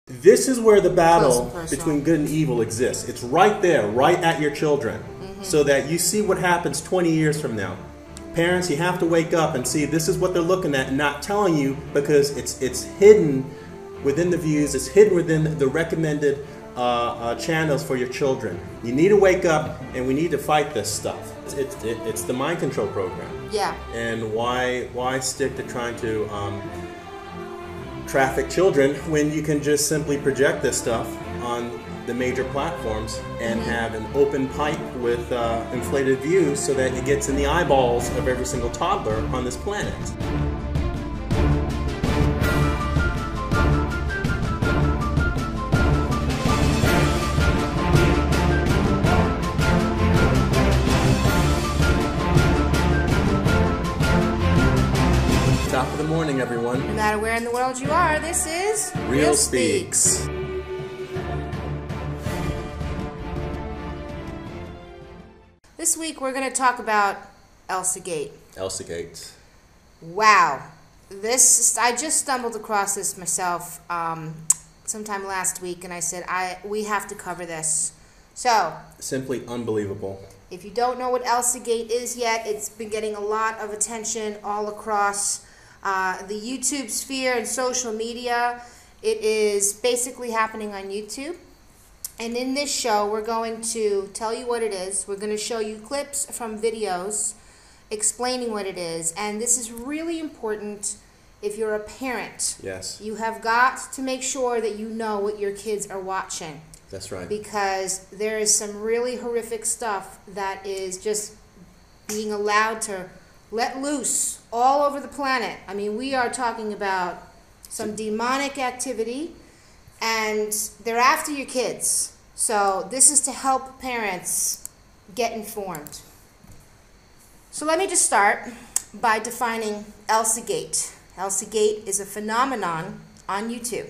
This is where the battle between good and evil exists. It's right there, right at your children, so that you see what happens 20 years from now. Parents, you have to wake up and see this is what they're looking at and not telling you, because it's hidden within the views, it's hidden within the recommended channels for your children. You need to wake up, and we need to fight this stuff. It's the mind control program. Yeah. And why stick to trying to traffic children when you can just simply project this stuff on the major platforms and have an open pipe with inflated views so that it gets in the eyeballs of every single toddler on this planet. Top of the morning, everyone. No matter where in the world you are, this is Real Speaks. This week we're going to talk about Elsa Gate. Elsa Gate. Wow. I just stumbled across this myself sometime last week, and I said, we have to cover this. So, simply unbelievable. If you don't know what Elsa Gate is yet, it's been getting a lot of attention all across the YouTube sphere and social media. It is basically happening on YouTube. And in this show, we're going to tell you what it is. We're going to show you clips from videos explaining what it is. And this is really important if you're a parent. Yes. You have got to make sure that you know what your kids are watching. That's right. Because there is some really horrific stuff that is just being allowed to let loose all over the planet. I mean, we are talking about some demonic activity, and they're after your kids. So this is to help parents get informed. So let me just start by defining Elsa Gate. Elsa Gate is a phenomenon on YouTube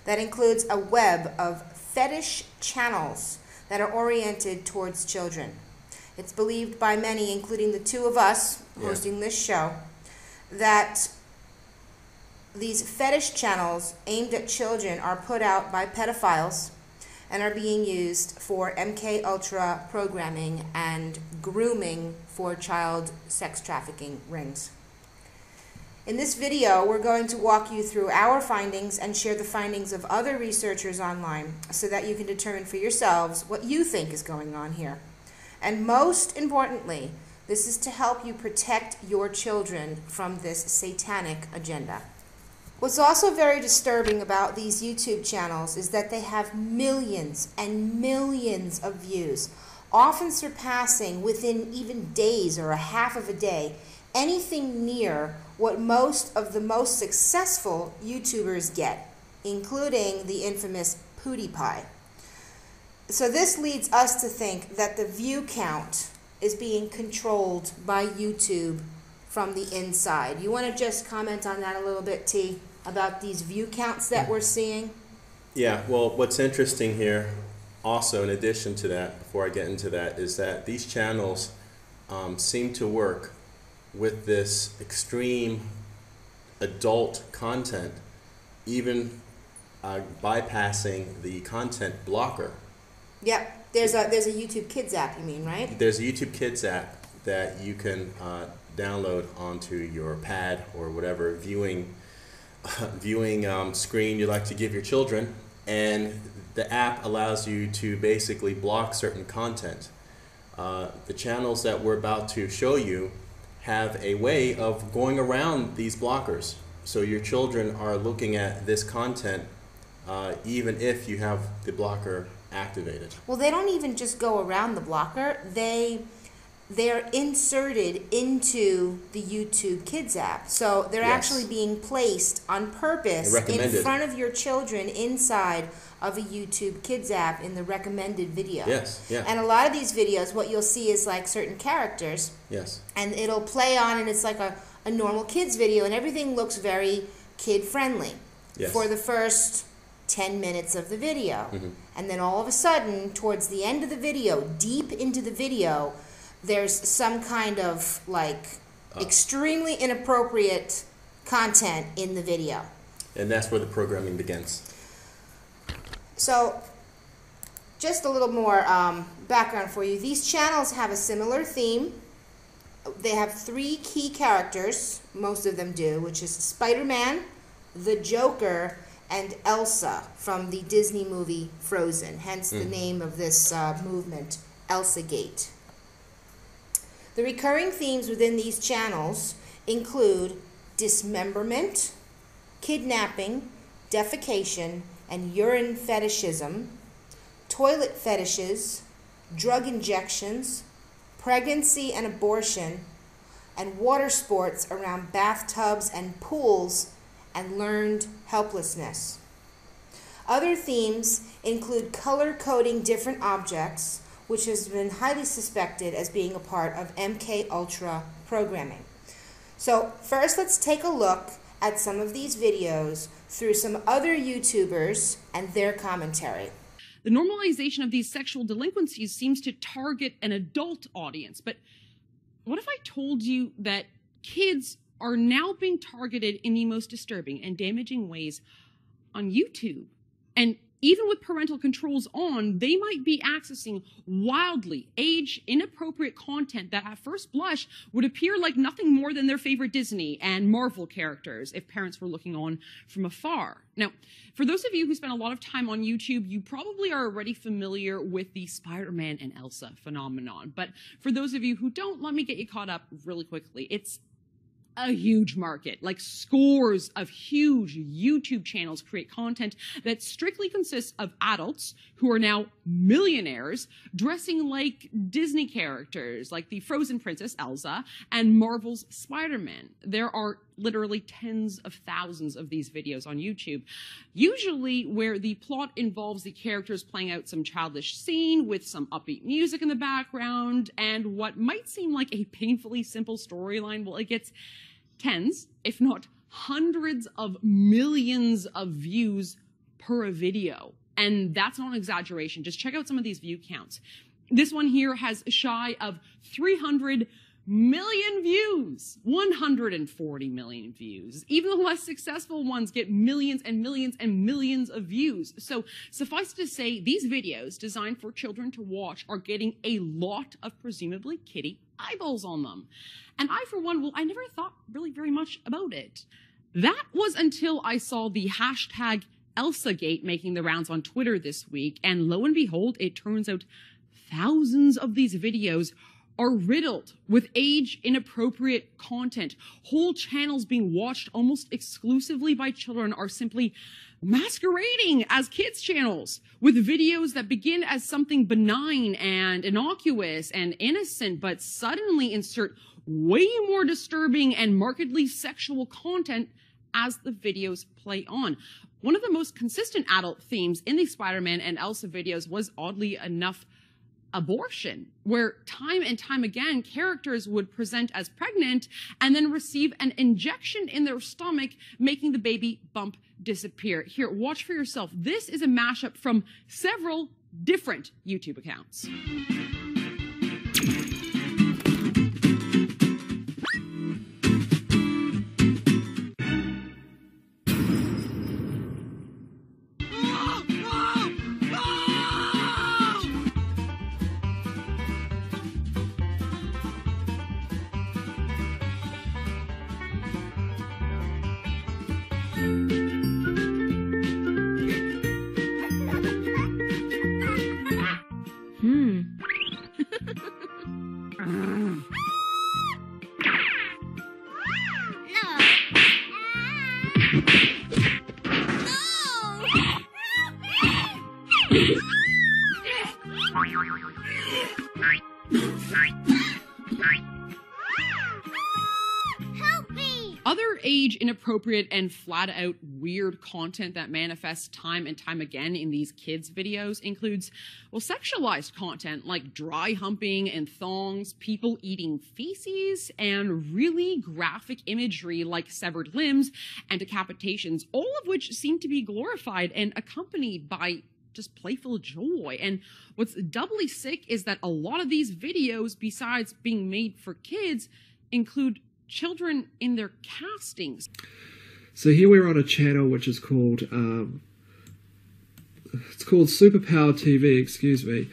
that includes a web of fetish channels that are oriented towards children. It's believed by many, including the two of us hosting this show, that these fetish channels aimed at children are put out by pedophiles and are being used for MKUltra programming and grooming for child sex trafficking rings. In this video, we're going to walk you through our findings and share the findings of other researchers online so that you can determine for yourselves what you think is going on here. And most importantly, this is to help you protect your children from this satanic agenda. What's also very disturbing about these YouTube channels is that they have millions and millions of views, often surpassing within even days or a half of a day anything near what most of the most successful YouTubers get, including the infamous PewDiePie. So this leads us to think that the view count is being controlled by YouTube from the inside. You want to just comment on that a little bit, T, about these view counts that we're seeing? Yeah, well, what's interesting here also, in addition to that, before I get into that, is that these channels seem to work with this extreme adult content, even bypassing the content blocker. Yep, there's a YouTube KIDZ app, you mean, right? There's a YouTube KIDZ app that you can download onto your pad or whatever viewing screen you like to give your children, and the app allows you to basically block certain content. The channels that we're about to show you have a way of going around these blockers, so your children are looking at this content even if you have the blocker activated. Well, they don't even just go around the blocker. They're inserted into the YouTube KIDZ app. So they're actually being placed on purpose in front of your children inside of a YouTube KIDZ app in the recommended video. Yes, yeah. And a lot of these videos, what you'll see is like certain characters. Yes. And it'll play on, and it's like a normal kids video, and everything looks very kid-friendly for the first 10 minutes of the video. And then all of a sudden, towards the end of the video, deep into the video, there's some kind of like extremely inappropriate content in the video. And that's where the programming begins. So, just a little more background for you. These channels have a similar theme. They have 3 key characters, most of them do, which is Spider-Man, the Joker, and Elsa from the Disney movie Frozen, hence the name of this movement, Elsa Gate. The recurring themes within these channels include dismemberment, kidnapping, defecation, and urine fetishism, toilet fetishes, drug injections, pregnancy and abortion, and water sports around bathtubs and pools, and learned helplessness. Other themes include color coding different objects, which has been highly suspected as being a part of MKUltra programming. So first, let's take a look at some of these videos through some other YouTubers and their commentary. The normalization of these sexual delinquencies seems to target an adult audience. But what if I told you that kids are now being targeted in the most disturbing and damaging ways on YouTube? And even with parental controls on, they might be accessing wildly age-inappropriate content that at first blush would appear like nothing more than their favorite Disney and Marvel characters if parents were looking on from afar. Now, for those of you who spend a lot of time on YouTube, you probably are already familiar with the Spider-Man and Elsa phenomenon. But for those of you who don't, let me get you caught up really quickly. It's a huge market. Like scores of huge YouTube channels create content that strictly consists of adults who are now millionaires dressing like Disney characters like the Frozen Princess Elsa and Marvel's Spider-Man. There are literally tens of thousands of these videos on YouTube, usually where the plot involves the characters playing out some childish scene with some upbeat music in the background and what might seem like a painfully simple storyline. Well, it gets tens, if not hundreds of millions of views per video. And that's not an exaggeration. Just check out some of these view counts. This one here has shy of 300 million views, 140 million views. Even the less successful ones get millions and millions and millions of views. So suffice to say, these videos designed for children to watch are getting a lot of presumably kiddie eyeballs on them. And I, for one, well, I never thought really very much about it. That was until I saw the hashtag ElsaGate making the rounds on Twitter this week, and lo and behold, it turns out thousands of these videos are riddled with age-inappropriate content. Whole channels being watched almost exclusively by children are simply masquerading as kids' channels, with videos that begin as something benign and innocuous and innocent, but suddenly insert way more disturbing and markedly sexual content as the videos play on. One of the most consistent adult themes in the Spider-Man and Elsa videos was, oddly enough, abortion, where time and time again characters would present as pregnant and then receive an injection in their stomach, making the baby bump disappear. Here, watch for yourself. This is a mashup from several different YouTube accounts. Other age-inappropriate and flat-out weird content that manifests time and time again in these kids' videos includes, well, sexualized content like dry humping and thongs, people eating feces, and really graphic imagery like severed limbs and decapitations, all of which seem to be glorified and accompanied by just playful joy. And what's doubly sick is that a lot of these videos, besides being made for kids, include children in their castings. So here we're on a channel which is called It's called Superpower TV, excuse me.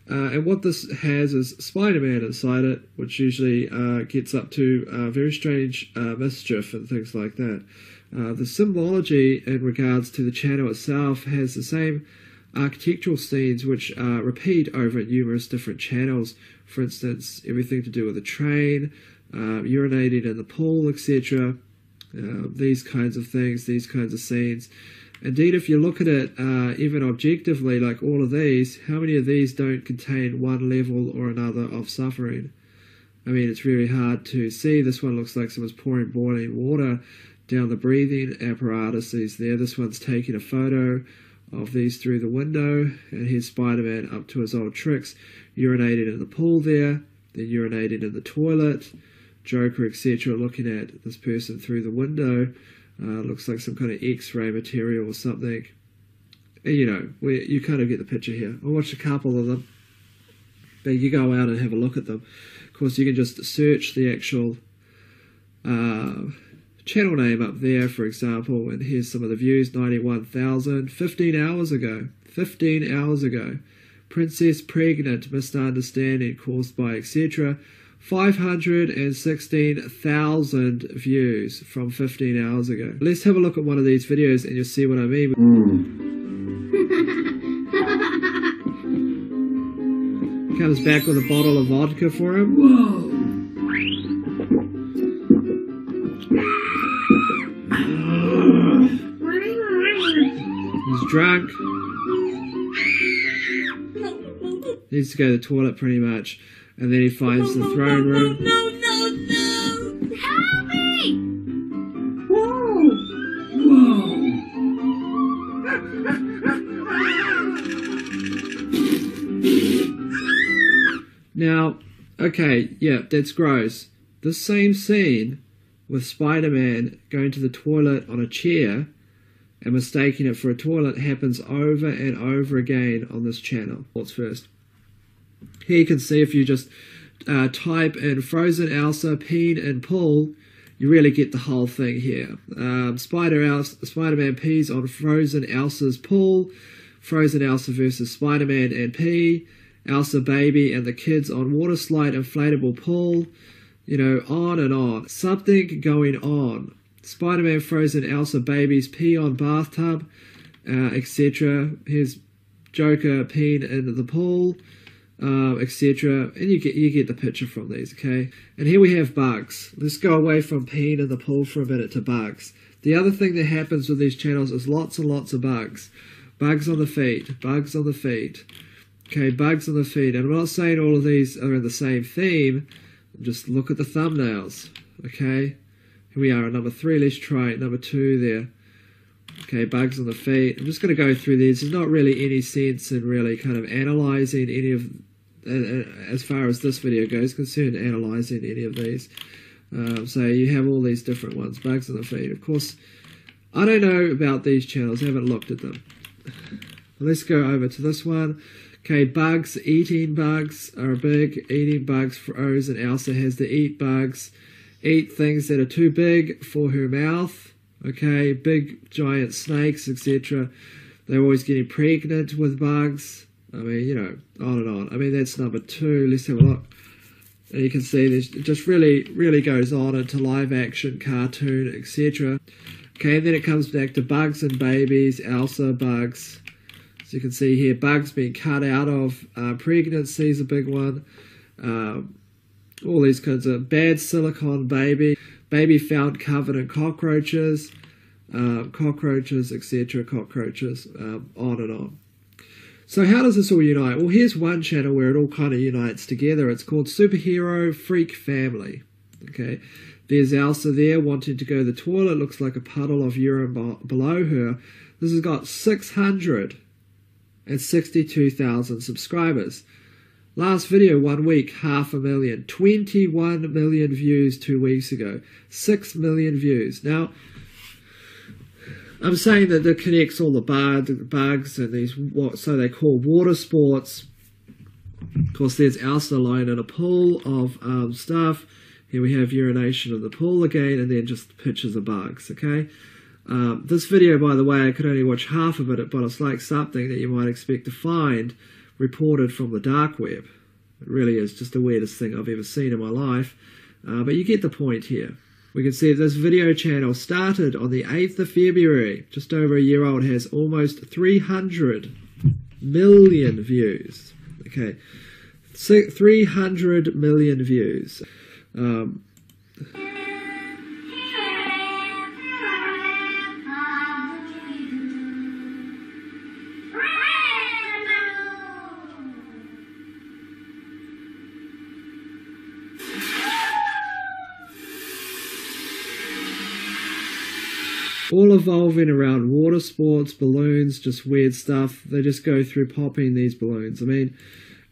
And what this has is Spider-Man inside it, which usually gets up to very strange mischief and things like that. The symbology in regards to the channel itself has the same architectural scenes which repeat over numerous different channels. For instance, everything to do with a train, urinating in the pool, etc. These kinds of things, these kinds of scenes. Indeed, if you look at it even objectively, like all of these, how many of these don't contain one level or another of suffering? I mean, it's really hard to see. This one looks like someone's pouring boiling water down the breathing apparatuses there. This one's taking a photo of these through the window, and here's Spider-Man up to his old tricks, urinating in the pool there, then urinating in the toilet, Joker, etc., looking at this person through the window. Looks like some kind of X-ray material or something. And, you know, you kind of get the picture here. I watched a couple of them, but you go out and have a look at them. Of course, you can just search the actual channel name up there, for example, and here's some of the views. 91,000, 15 hours ago. 15 hours ago. Princess pregnant, misunderstanding caused by etc. 516,000 views from 15 hours ago. Let's have a look at one of these videos and you'll see what I mean. Comes back with a bottle of vodka for him. Whoa. He's drunk. Needs to go to the toilet pretty much. And then he finds the throne room. No! Help me! Whoa! Now, okay, yeah, that's gross. The same scene with Spider-Man going to the toilet on a chair and mistaking it for a toilet happens over and over again on this channel. What's first? Here you can see if you just type in frozen Elsa, peen and pull, you really get the whole thing here. Spider-Man pees on frozen Elsa's pool, frozen Elsa versus Spider-Man and pee, Elsa baby and the kids on water slide inflatable pool, you know, on and on. Something going on. Spider-Man frozen Elsa babies pee on bathtub, etc. Here's Joker peeing in the pool. Etc. And you get the picture from these, okay? And here we have bugs. Let's go away from peeing in the pool for a minute to bugs. The other thing that happens with these channels is lots and lots of bugs. Bugs on the feet. Bugs on the feet. Okay, bugs on the feet. And I'm not saying all of these are in the same theme. Just look at the thumbnails, okay? Here we are at number 3. Let's try it. Number 2 there. Okay, bugs on the feet. I'm just going to go through these. There's not really any sense in really kind of analysing any of, as far as this video goes, concerned analysing any of these. So you have all these different ones. Bugs on the feet. Of course, I don't know about these channels. I haven't looked at them. Let's go over to this one. Okay, bugs, eating bugs are big. Eating bugs, frozen. Elsa has to eat bugs. Eat things that are too big for her mouth. Okay, big giant snakes, etc. They're always getting pregnant with bugs. I mean, you know, on and on. I mean, that's number 2. Let's have a look. And you can see this just really goes on into live action, cartoon, etc. Okay, and then it comes back to bugs and babies, Elsa bugs. So you can see here, bugs being cut out of pregnancy is a big one. All these kinds of bad silicone baby. Baby found covered in cockroaches, etc., cockroaches, on and on. So how does this all unite? Well, here's one channel where it all kind of unites together. It's called Superhero Freak Family. Okay, there's Elsa there wanting to go to the toilet. Looks like a puddle of urine below her. This has got 662,000 subscribers. Last video, 1 week, 500,000. 21 million views 2 weeks ago. 6 million views. Now, I'm saying that it connects all the bugs and these, what so they call water sports. Of course, there's Elsa alone in a pool of stuff. Here we have urination in the pool again, and then just pictures of bugs, okay? This video, by the way, I could only watch half of it, but it's like something that you might expect to find reported from the dark web. It really is just the weirdest thing I've ever seen in my life. But you get the point here. We can see this video channel started on the 8th of February, just over a year old, has almost 300 million views. Okay, 300 million views. All evolving around water sports, balloons, just weird stuff. They just go through popping these balloons. I mean,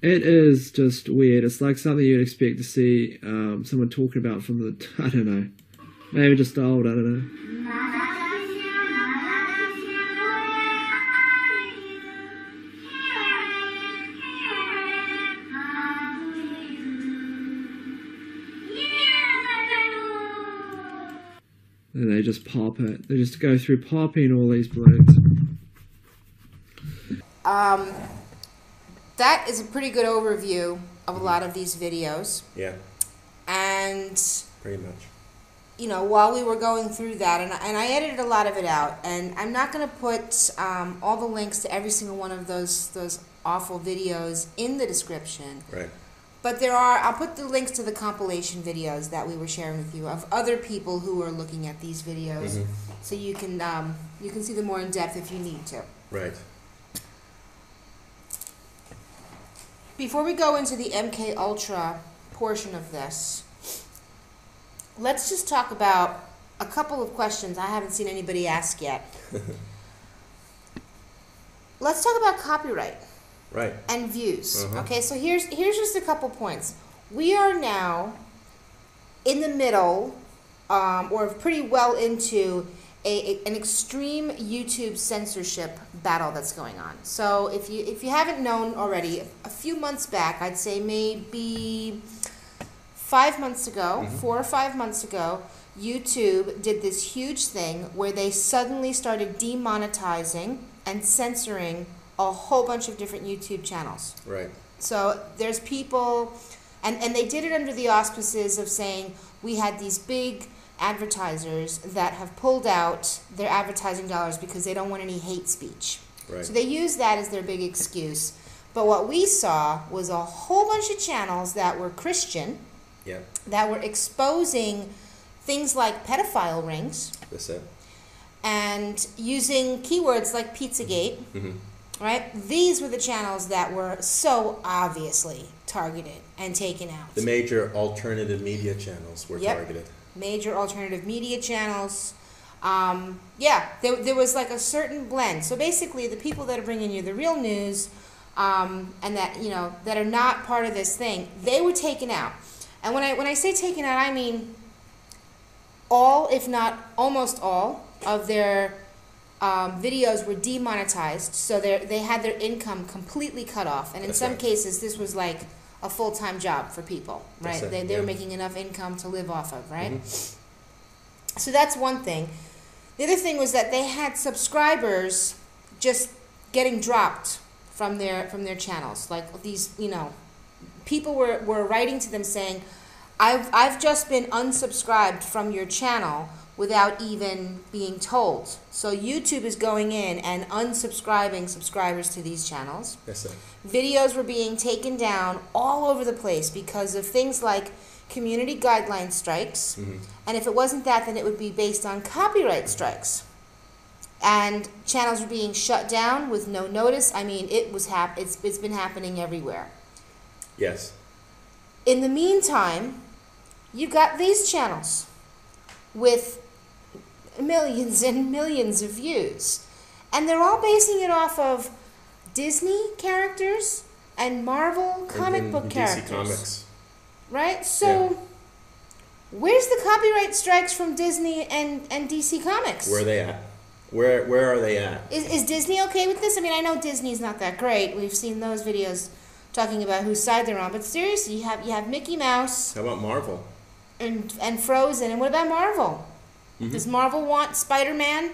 it is just weird. It's like something you'd expect to see someone talking about from the, I don't know, maybe just old, I don't know. And they just pop it. They just go through popping all these balloons. That is a pretty good overview of a lot of these videos. Yeah. And pretty much. You know, while we were going through that, and I edited a lot of it out, and I'm not going to put all the links to every single one of those awful videos in the description. Right. But there are, I'll put the links to the compilation videos that we were sharing with you of other people who are looking at these videos, so you can see them more in depth if you need to. Right. Before we go into the MKUltra portion of this, let's just talk about a couple of questions I haven't seen anybody ask yet. Let's talk about copyright. Right. And views. Okay, so here's just a couple points. We are now in the middle, or pretty well into an extreme YouTube censorship battle that's going on. So if you haven't known already, a few months back, I'd say maybe 5 months ago, 4 or 5 months ago, YouTube did this huge thing where they suddenly started demonetizing and censoring a whole bunch of different YouTube channels. Right. So there's people, and they did it under the auspices of saying we had these big advertisers that have pulled out their advertising dollars because they don't want any hate speech. Right. So they use that as their big excuse. But what we saw was a whole bunch of channels that were Christian, that were exposing things like pedophile rings, and using keywords like Pizzagate. Right? These were the channels that were so obviously targeted and taken out. The major alternative media channels were targeted. Major alternative media channels. Yeah, there was like a certain blend. So basically, the people that are bringing you the real news, and that that are not part of this thing, they were taken out. And when I say taken out, I mean all, if not almost all, of their videos were demonetized, so they had their income completely cut off, and in some cases this was like a full-time job for people, right? They were making enough income to live off of, right? So that's one thing. The other thing was that they had subscribers just getting dropped from their channels. Like these, people were writing to them saying, I've just been unsubscribed from your channel without even being told. So YouTube is going in and unsubscribing subscribers to these channels. Videos were being taken down all over the place because of things like community guideline strikes. And if it wasn't that, then it would be based on copyright strikes. And channels were being shut down with no notice. I mean, it's been happening everywhere. Yes. In the meantime, you got these channels with millions and millions of views, and they're all basing it off of Disney characters and Marvel comic book characters. DC Comics. Right? So where's the copyright strikes from Disney and DC Comics? Where are they at? Where are they at? Is Disney okay with this? I mean, I know Disney's not that great. We've seen those videos talking about whose side they're on, but seriously, you have Mickey Mouse. How about Marvel? And Frozen, and what about Marvel? Does Marvel want Spider-Man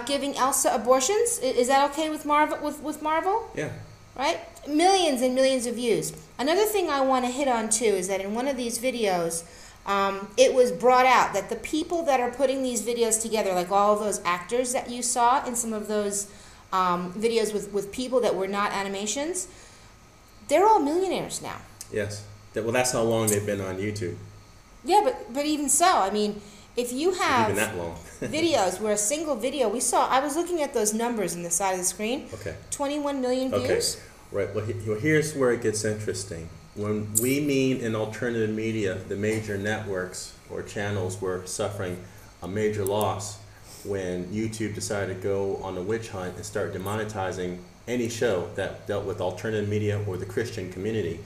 giving Elsa abortions? Is that okay with Marvel? Yeah. Right? Millions and millions of views. Another thing I want to hit on too is that in one of these videos, it was brought out that the people that are putting these videos together, like all of those actors that you saw in some of those videos with people that were not animations, they're all millionaires now. Yes. Well, that's how long they've been on YouTube. Yeah, but even so, I mean, if you have even that long. videos where a single video, I was looking at those numbers on the side of the screen. Okay. 21 million views. Okay. Right. Well, here's where it gets interesting. When we mean in alternative media, the major networks or channels were suffering a major loss when YouTube decided to go on a witch hunt and start demonetizing any show that dealt with alternative media or the Christian community.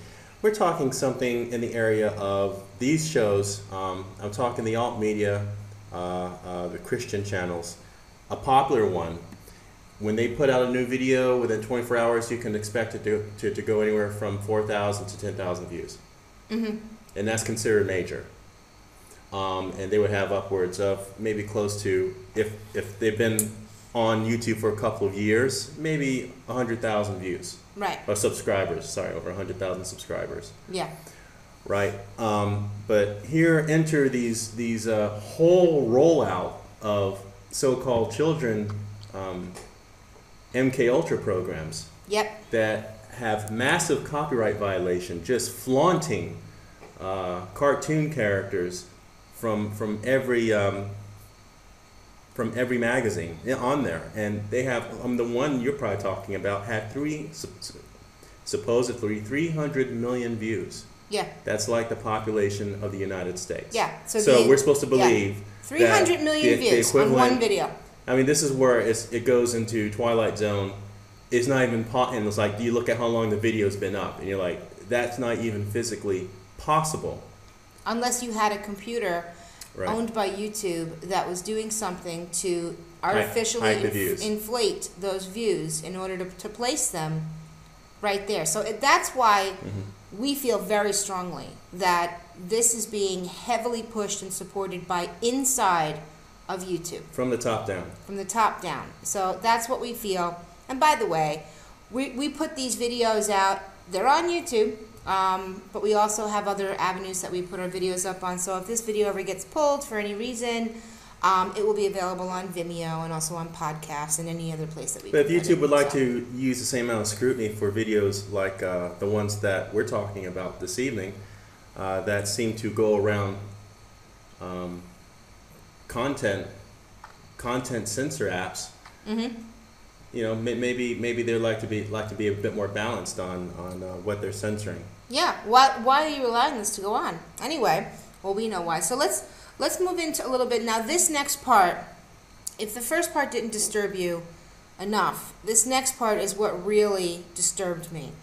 We're talking something in the area of these shows. I'm talking the alt media, the Christian channels. A popular one, when they put out a new video within 24 hours, you can expect it to go anywhere from 4,000 to 10,000 views. Mm-hmm. And that's considered major. And they would have upwards of maybe close to, if they've been on YouTube for a couple of years, maybe 100,000 views. Right. Or subscribers, sorry, over 100,000 subscribers. Yeah. Right. But here enter these whole rollout of so-called children MKUltra programs. Yep. That have massive copyright violation, just flaunting cartoon characters from every magazine on there, and they have the one you're probably talking about had supposedly 300 million views. Yeah. That's like the population of the United States. Yeah. So we're supposed to believe 300 million views on one video. I mean, this is where it goes into Twilight Zone. It's not even and it's like, you look at how long the video's been up, and you're like, that's not even physically possible. Unless you had a computer owned by YouTube that was doing something to artificially inflate those views in order to place them right there. So that's why we feel very strongly that this is being heavily pushed and supported by inside of YouTube. From the top down. From the top down. So that's what we feel. And by the way, we put these videos out. They're on YouTube. But we also have other avenues that we put our videos up on. So if this video ever gets pulled for any reason, it will be available on Vimeo and also on podcasts and any other place that we But can if YouTube would like to use the same amount of scrutiny for videos like the ones that we're talking about this evening, that seem to go around content censor apps, you know, maybe they'd like to be a bit more balanced on what they're censoring. Yeah. Why are you allowing this to go on? Anyway, well, we know why. So let's move into a little bit now. This next part, if the first part didn't disturb you enough, this next part is what really disturbed me,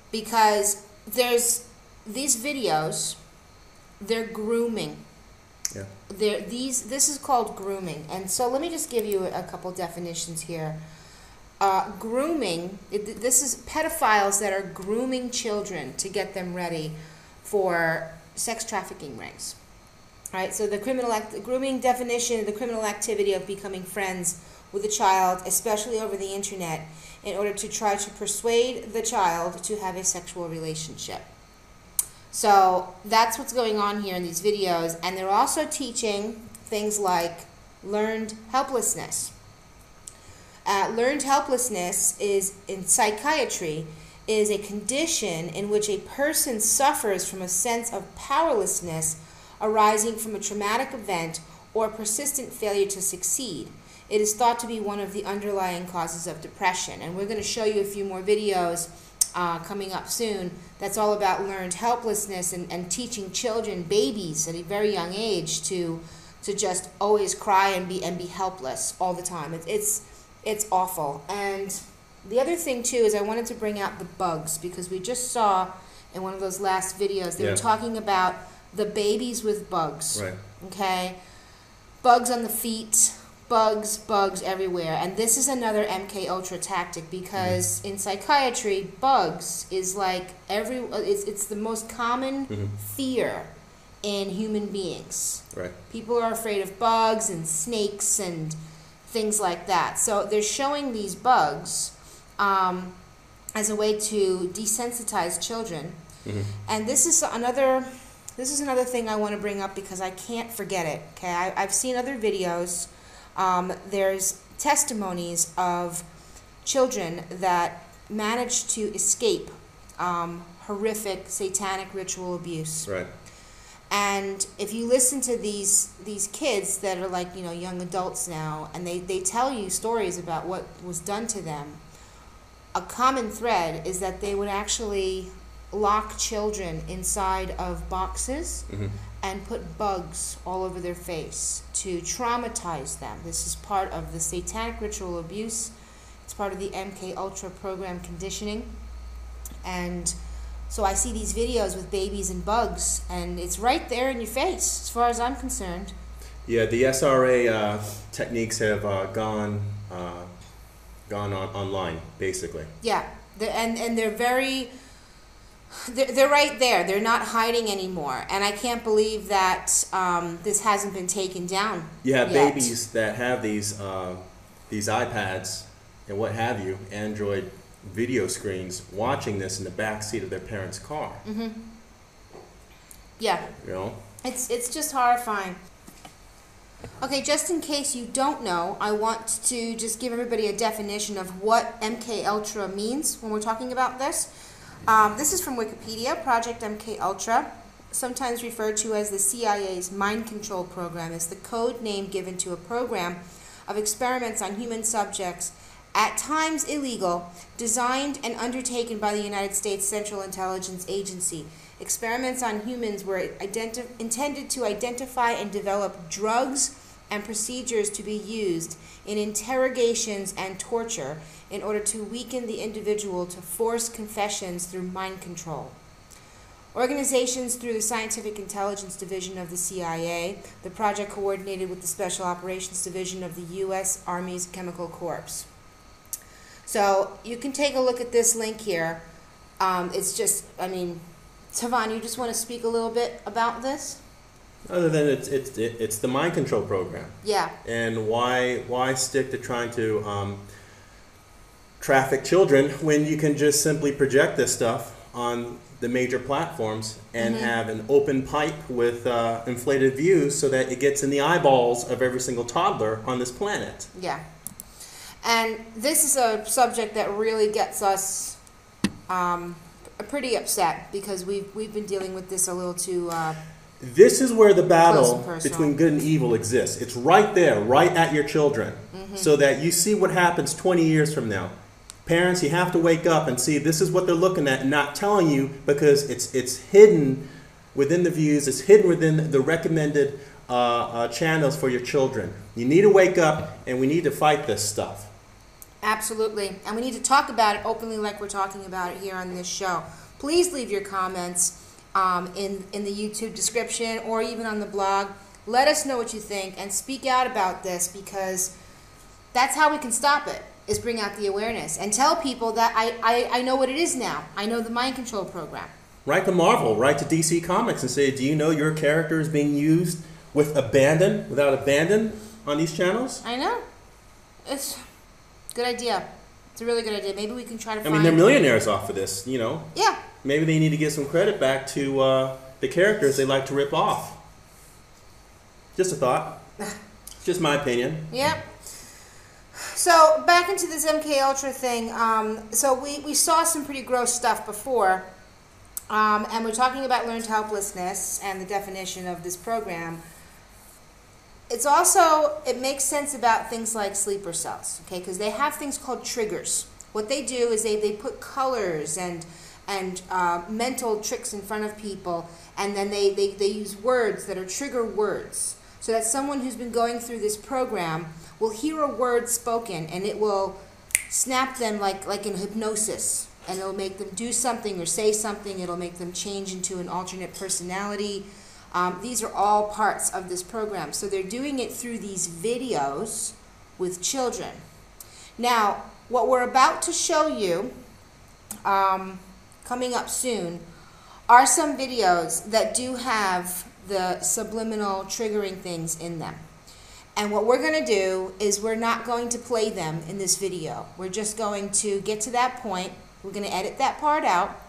because there's these videos. They're grooming. Yeah. This is called grooming, and so let me just give you a couple definitions here. Grooming, this is pedophiles that are grooming children to get them ready for sex trafficking rings. Right? So the grooming definition, the criminal activity of becoming friends with a child, especially over the internet, in order to try to persuade the child to have a sexual relationship. So that's what's going on here in these videos, and they're also teaching things like learned helplessness. Learned helplessness is, in psychiatry, is a condition in which a person suffers from a sense of powerlessness arising from a traumatic event or persistent failure to succeed. It is thought to be one of the underlying causes of depression, and we're going to show you a few more videos coming up soon that's all about learned helplessness and teaching children, babies at a very young age, to just always cry and be helpless all the time. It's awful. And the other thing too is I wanted to bring out the bugs, because we just saw in one of those last videos they were talking about the babies with bugs. Right. Okay? Bugs on the feet, bugs everywhere. And this is another MKUltra tactic, because in psychiatry, bugs is like it's the most common fear in human beings. Right. People are afraid of bugs and snakes and things like that. So they're showing these bugs as a way to desensitize children. Mm-hmm. And this is another thing I want to bring up because I can't forget it. Okay, I've seen other videos. There's testimonies of children that managed to escape horrific satanic ritual abuse. Right. And if you listen to these kids that are like, young adults now, and they tell you stories about what was done to them, a common thread is that they would actually lock children inside of boxes mm-hmm. and put bugs all over their face to traumatize them. This is part of the satanic ritual abuse. It's part of the MKUltra program conditioning. And so I see these videos with babies and bugs, and it's right there in your face, as far as I'm concerned. Yeah, the SRA techniques have gone on online, basically. Yeah, and they're very... They're right there. They're not hiding anymore, and I can't believe that this hasn't been taken down. You have yet. Babies that have these iPads and what have you, Android video screens, watching this in the back seat of their parents' car. Mm-hmm. Yeah. It's just horrifying. Okay, just in case you don't know, I want to just give everybody a definition of what MKUltra means when we're talking about this. This is from Wikipedia. Project MKUltra, sometimes referred to as the CIA's mind control program, is the code name given to a program of experiments on human subjects, at times illegal, designed and undertaken by the United States Central Intelligence Agency. Experiments on humans were intended to identify and develop drugs and procedures to be used in interrogations and torture in order to weaken the individual to force confessions through mind control. Organizations through the Scientific Intelligence Division of the CIA, the project coordinated with the Special Operations Division of the U.S. Army's Chemical Corps. So you can take a look at this link here. It's just, Tavan, you just want to speak a little bit about this? Other than it's the mind control program. Yeah. And why stick to trying to traffic children when you can just simply project this stuff on the major platforms and mm-hmm. have an open pipe with inflated views so that it gets in the eyeballs of every single toddler on this planet. Yeah. And this is a subject that really gets us pretty upset because we've been dealing with this a little too this is where the battle between good and evil exists. It's right there, right at your children, mm-hmm. so that you see what happens 20 years from now. Parents, you have to wake up and see this is what they're looking at and not telling you because it's hidden within the views, it's hidden within the recommended channels for your children. You need to wake up and we need to fight this stuff. Absolutely. And we need to talk about it openly like we're talking about it here on this show. Please leave your comments in the YouTube description or even on the blog. Let us know what you think and speak out about this because that's how we can stop it, is bring out the awareness and tell people that I know what it is now. I know the mind control program. Write to Marvel, write to DC Comics and say, do you know your character is being used with abandon, without abandon on these channels? I know. It's a good idea. It's a really good idea. Maybe we can try to find... they're millionaires off of this, Yeah. Maybe they need to get some credit back to the characters they like to rip off. Just a thought. Just my opinion. Yep. So back into this MKUltra thing. So we saw some pretty gross stuff before, and we're talking about learned helplessness and the definition of this program. It's also, it makes sense about things like sleeper cells, okay? Because they have things called triggers. What they do is they put colors and mental tricks in front of people, and then they use words that are trigger words, so that someone who's been going through this program will hear a word spoken, and it will snap them like in hypnosis, and it'll make them do something or say something. It'll make them change into an alternate personality. These are all parts of this program. So they're doing it through these videos with children. Now, what we're about to show you, coming up soon, are some videos that do have the subliminal triggering things in them. And what we're going to do is we're not going to play them in this video. We're just going to get to that point. We're going to edit that part out,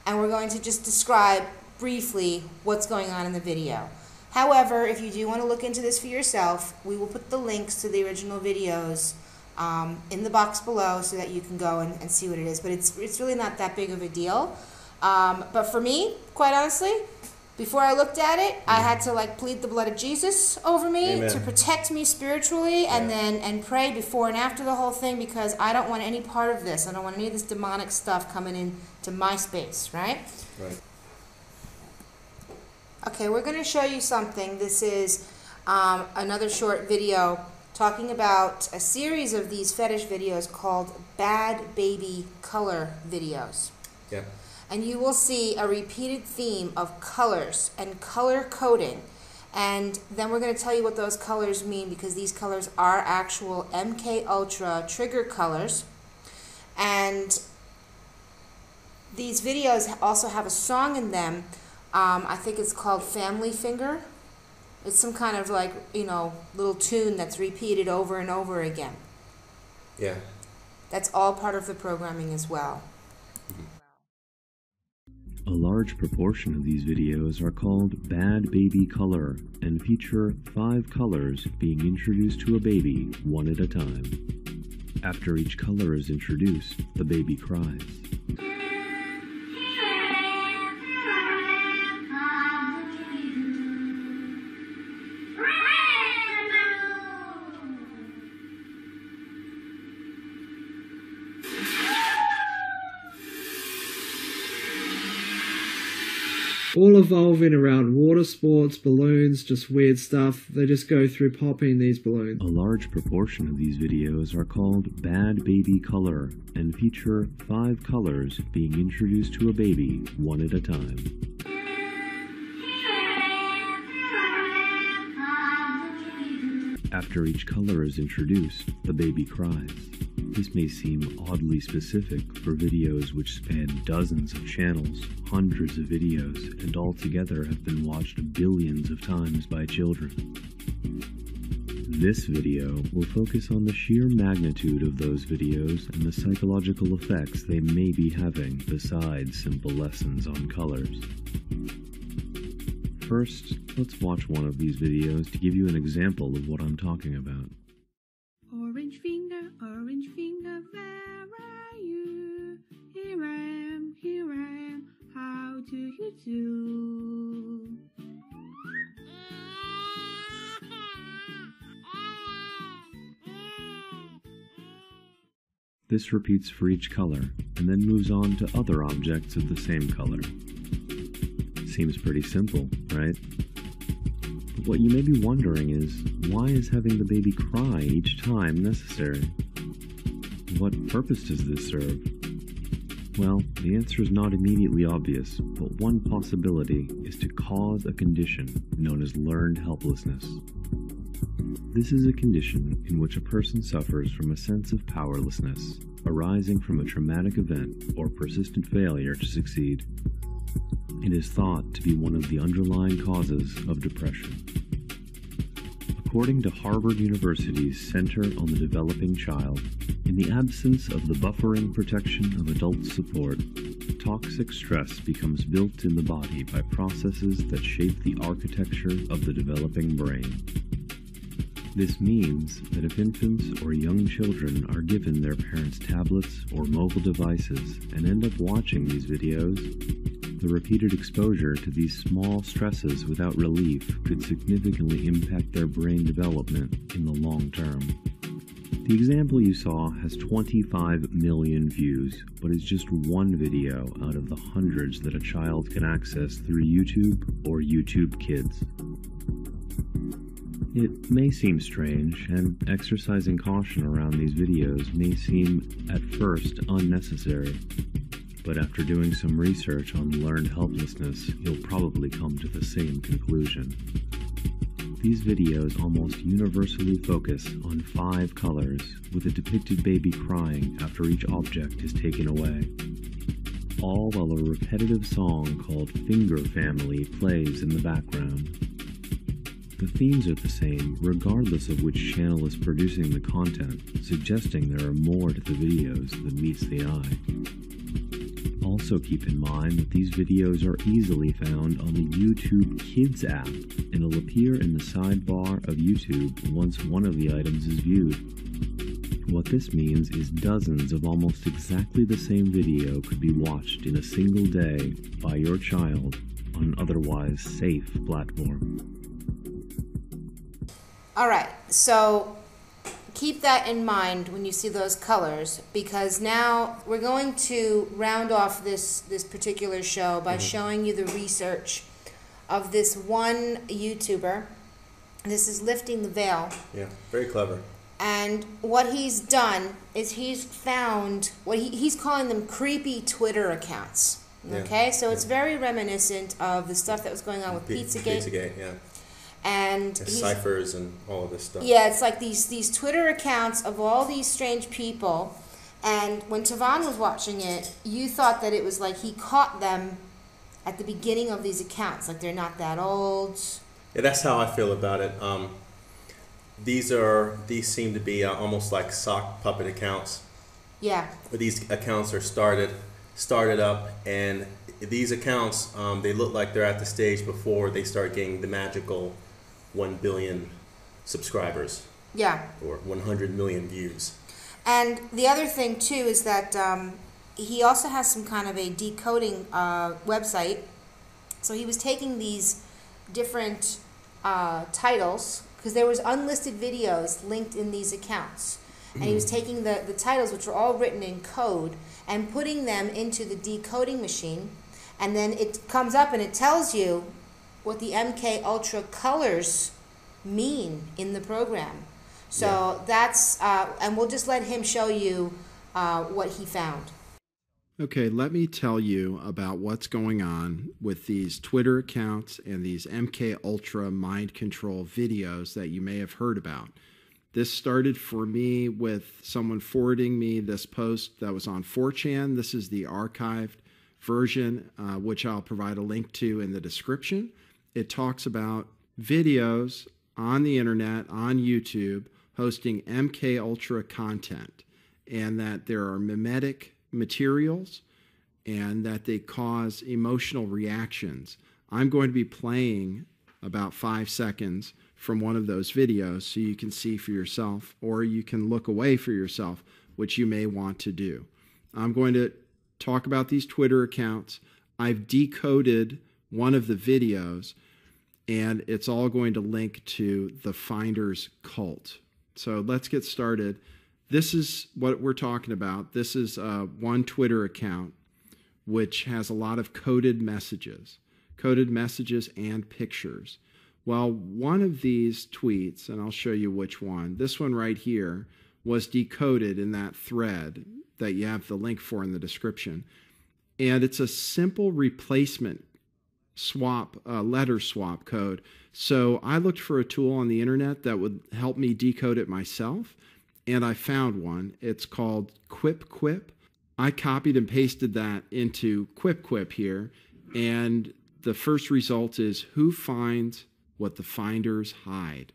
and we're going to just describe briefly what's going on in the video. However, if you do want to look into this for yourself, we will put the links to the original videos in the box below so that you can go and see what it is. But it's really not that big of a deal. But for me, quite honestly, before I looked at it, I had to like plead the blood of Jesus over me. Amen. To protect me spiritually, and pray before and after the whole thing, because I don't want any part of this. I don't want any of this demonic stuff coming into my space, right? Right. Okay, we're going to show you something. This is another short video talking about a series of these fetish videos called Bad Baby Color videos. Yeah. And you will see a repeated theme of colors and color coding. And then we're going to tell you what those colors mean, because these colors are actual MKUltra trigger colors. And these videos also have a song in them. I think it's called Family Finger. It's some kind of like, you know, little tune that's repeated over and over again. Yeah. That's all part of the programming as well. A large proportion of these videos are called Bad Baby Color and feature 5 colors being introduced to a baby one at a time. After each color is introduced, the baby cries. All evolving around water sports, balloons, just weird stuff. They just go through popping these balloons. A large proportion of these videos are called Bad Baby Color and feature 5 colors being introduced to a baby one at a time. After each color is introduced, the baby cries. This may seem oddly specific for videos which span dozens of channels, hundreds of videos, and altogether have been watched billions of times by children. This video will focus on the sheer magnitude of those videos and the psychological effects they may be having besides simple lessons on colors. First, let's watch one of these videos to give you an example of what I'm talking about. Orange finger, where are you? Here I am, how do you do? This repeats for each color, and then moves on to other objects of the same color. Seems pretty simple, right? But what you may be wondering is, why is having the baby cry each time necessary? What purpose does this serve? Well, the answer is not immediately obvious, but one possibility is to cause a condition known as learned helplessness. This is a condition in which a person suffers from a sense of powerlessness, arising from a traumatic event or persistent failure to succeed. It is thought to be one of the underlying causes of depression. According to Harvard University's Center on the Developing Child, in the absence of the buffering protection of adult support, toxic stress becomes built in the body by processes that shape the architecture of the developing brain. This means that if infants or young children are given their parents' tablets or mobile devices and end up watching these videos, the repeated exposure to these small stresses without relief could significantly impact their brain development in the long term. The example you saw has 25 million views, but is just one video out of the hundreds that a child can access through YouTube or YouTube Kids. It may seem strange, and exercising caution around these videos may seem, at first, unnecessary. But after doing some research on learned helplessness, you'll probably come to the same conclusion. These videos almost universally focus on 5 colors, with a depicted baby crying after each object is taken away. All while a repetitive song called Finger Family plays in the background. The themes are the same regardless of which channel is producing the content, suggesting there are more to the videos than meets the eye. Also keep in mind that these videos are easily found on the YouTube KIDZ app and will appear in the sidebar of YouTube once one of the items is viewed. What this means is dozens of almost exactly the same video could be watched in a single day by your child on an otherwise safe platform. All right, so keep that in mind when you see those colors, because now we're going to round off this particular show by showing you the research of this one YouTuber. This is Lifting the Veil. Yeah, very clever. And what he's done is he's found what he's calling them creepy Twitter accounts. Okay, yeah, so it's very reminiscent of the stuff that was going on with Pizzagate. Pizzagate, yeah. And ciphers and all of this stuff. Yeah, it's like these Twitter accounts of all these strange people. And when Tavon was watching it, you thought that it was like he caught them at the beginning of these accounts, like they're not that old. Yeah, that's how I feel about it. These seem to be almost like sock puppet accounts. Yeah. Where these accounts are started up, and these accounts they look like they're at the stage before they start getting the magical 1 billion subscribers. Yeah. Or 100 million views. And the other thing too is that he also has some kind of a decoding website. So he was taking these different titles, because there was unlisted videos linked in these accounts. And he was taking the titles, which were all written in code, and putting them into the decoding machine. And then it comes up and it tells you what the MKUltra colors mean in the program. So that's, and we'll just let him show you what he found. Okay, let me tell you about what's going on with these Twitter accounts and these MKUltra mind control videos that you may have heard about. This started for me with someone forwarding me this post that was on 4chan. This is the archived version, which I'll provide a link to in the description. It talks about videos on the internet, on YouTube, hosting MKUltra content, and that there are mimetic materials and that they cause emotional reactions. I'm going to be playing about 5 seconds from one of those videos so you can see for yourself, or you can look away for yourself, which you may want to do. I'm going to talk about these Twitter accounts. I've decoded one of the videos, and it's all going to link to the Finder's cult. So let's get started. This is what we're talking about. This is one Twitter account which has a lot of coded messages and pictures. Well, one of these tweets, and I'll show you which one, this one right here, was decoded in that thread that you have the link for in the description. And it's a simple replacement swap, letter swap code. So I looked for a tool on the internet that would help me decode it myself, and I found one. It's called Quip. I copied and pasted that into Quip here, and the first result is who finds what the finders hide.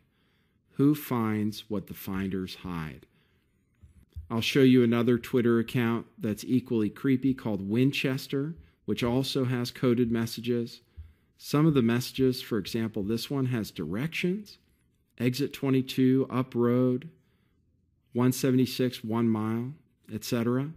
Who finds what the finders hide? I'll show you another Twitter account that's equally creepy called Winchester, which also has coded messages. Some of the messages, for example, this one has directions, exit 22, up road, 176, 1 mile, etc.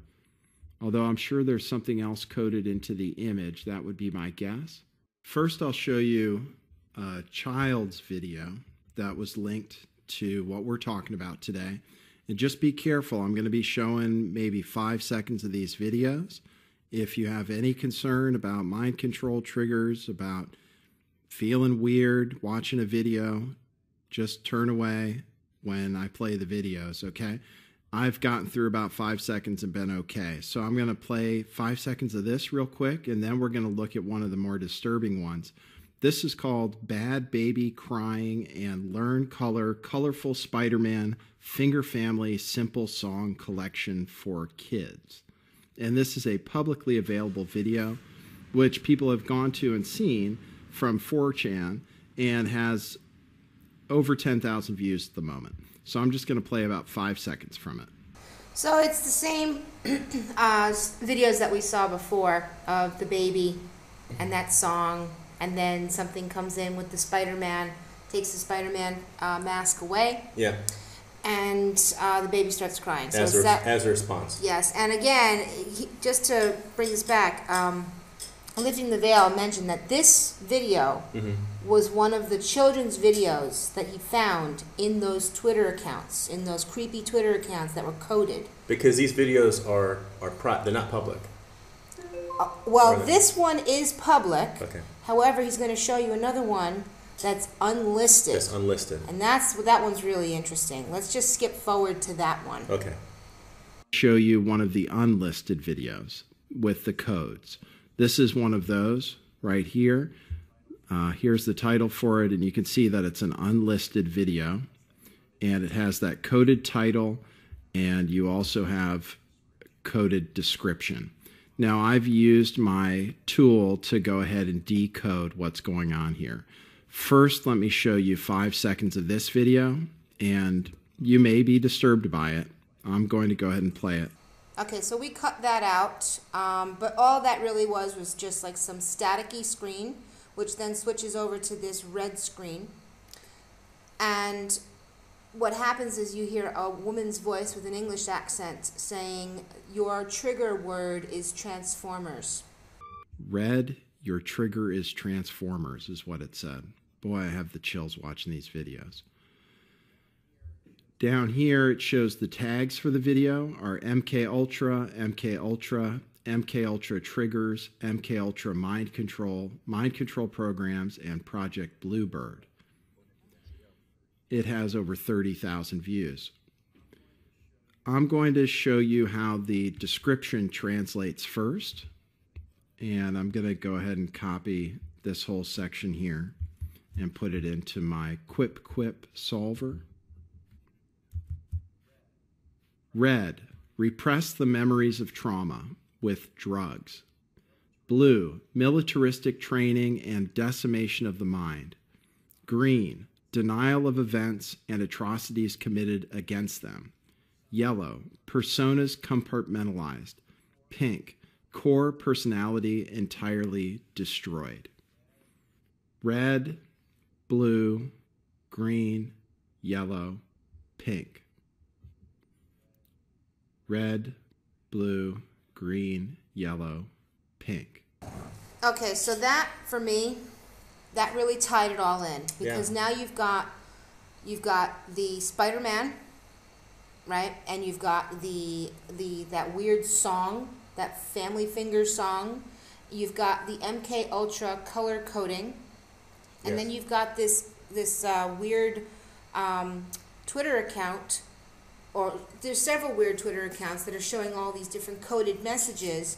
Although I'm sure there's something else coded into the image. That would be my guess. First, I'll show you a child's video that was linked to what we're talking about today. And just be careful. I'm going to be showing maybe 5 seconds of these videos. If you have any concern about mind control triggers, about feeling weird watching a video, just turn away when I play the videos, okay? I've gotten through about 5 seconds and been okay. So I'm going to play 5 seconds of this real quick, and then we're going to look at one of the more disturbing ones. This is called Bad Baby Crying and Learn Color, Colorful Spider-Man Finger Family Simple Song Collection for Kids. And this is a publicly available video, which people have gone to and seen from 4chan, and has over 10,000 views at the moment. So I'm just going to play about 5 seconds from it. So it's the same videos that we saw before of the baby and that song, and then something comes in with the Spider-Man, takes the Spider-Man mask away. Yeah. And the baby starts crying. So as a response. Yes, and again, just to bring this back, Lifting the Veil mentioned that this video was one of the children's videos that he found in those Twitter accounts, in those creepy Twitter accounts that were coded. Because these videos they're not public. Well, this one is public. Okay. However, he's going to show you another one that's unlisted. That's unlisted. And that one's really interesting. Let's just skip forward to that one. Okay. Show you one of the unlisted videos with the codes. This is one of those right here. Here's the title for it, and you can see that it's an unlisted video, and it has that coded title, and you also have coded description. Now, I've used my tool to go ahead and decode what's going on here. First, let me show you 5 seconds of this video, and you may be disturbed by it. I'm going to go ahead and play it. Okay, so we cut that out, but all that really was just like some staticky screen, which then switches over to this red screen. And what happens is you hear a woman's voice with an English accent saying, "Your trigger word is Transformers." Red, your trigger is Transformers, is what it said. Boy, I have the chills watching these videos. Down here, it shows the tags for the video are MKUltra, MKUltra, MKUltra triggers, MKUltra mind control programs, and Project Bluebird. It has over 30,000 views. I'm going to show you how the description translates first, and I'm going to go ahead and copy this whole section here and put it into my Quip solver. Red, repress the memories of trauma with drugs. Blue, militaristic training and decimation of the mind. Green, denial of events and atrocities committed against them. Yellow, personas compartmentalized. Pink, core personality entirely destroyed. Red, blue, green, yellow, pink. Red, blue, green, yellow, pink. Okay, so that, for me, that really tied it all in. Because now you've got the Spider-Man, right? And you've got that weird song, that Family Fingers song. You've got the MKUltra color coding. And then you've got this weird Twitter account, or there's several weird Twitter accounts that are showing all these different coded messages.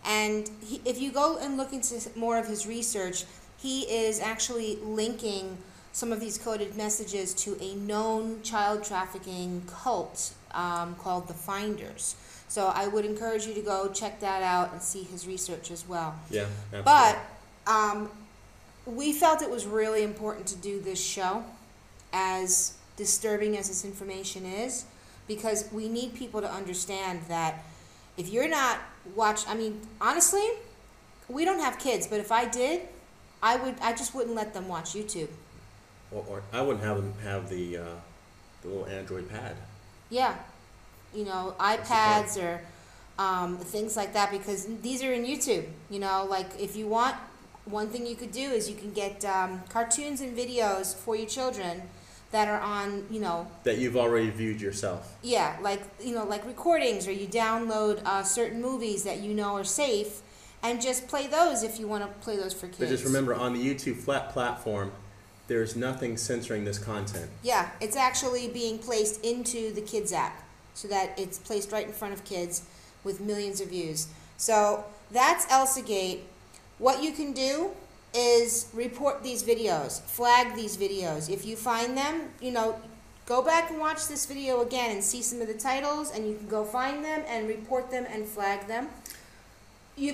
And if you go and look into more of his research, he is actually linking some of these coded messages to a known child trafficking cult called the Finders. So I would encourage you to go check that out and see his research as well. Yeah, absolutely. But we felt it was really important to do this show, as disturbing as this information is, because we need people to understand that if you're not honestly, we don't have kids, but if I did, I just wouldn't let them watch YouTube. Or I wouldn't have them have the little Android pad. Yeah, iPads or things like that, because these are in YouTube. Like if you want, one thing you could do is you can get cartoons and videos for your children that are on, that you've already viewed yourself. Yeah, like recordings, or you download certain movies that are safe, and just play those if you want to play those for kids. But just remember, on the YouTube platform, there's nothing censoring this content. Yeah, it's actually being placed into the KIDZ app, so that it's placed right in front of kids with millions of views. So that's ElsaGate. What you can do is report these videos, flag these videos. If you find them, go back and watch this video again and see some of the titles, and you can go find them and report them and flag them.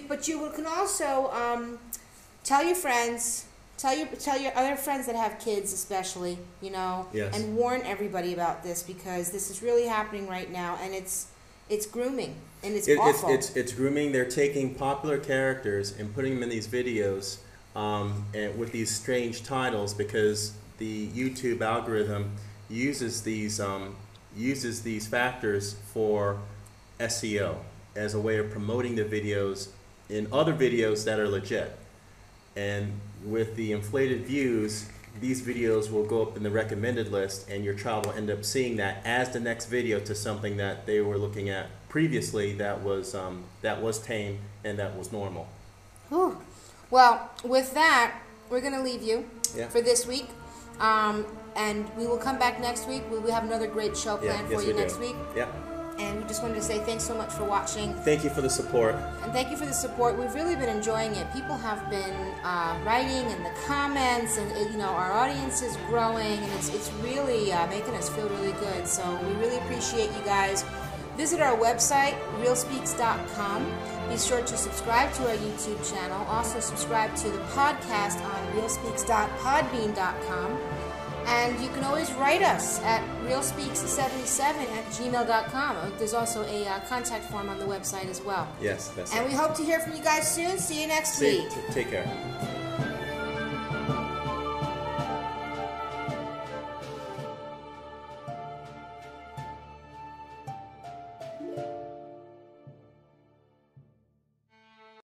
But you can also tell your friends, Tell your other friends that have kids, especially, you know, Yes. and warn everybody about this, because this is really happening right now, and it's grooming, and it's awful. It's grooming. They're taking popular characters and putting them in these videos, and with these strange titles, because the YouTube algorithm uses these factors for SEO as a way of promoting the videos in other videos that are legit. And with the inflated views, these videos will go up in the recommended list, and your child will end up seeing that as the next video to something that they were looking at previously that was tame and that was normal. Whew. Well, with that, we're going to leave you for this week. And we will come back next week. We have another great show planned for you next week. Yeah. And we just wanted to say thanks so much for watching. Thank you for the support. And thank you for the support. We've really been enjoying it. People have been writing in the comments, and you know, our audience is growing, and it's really making us feel really good. So we really appreciate you guys. Visit our website, realspeaks.com. Be sure to subscribe to our YouTube channel. Also subscribe to the podcast on realspeaks.podbean.com. And you can always write us at realspeaks77@gmail.com. There's also a contact form on the website as well. Yes, that's And it. we hope to hear from you guys soon. See you next week. Take care.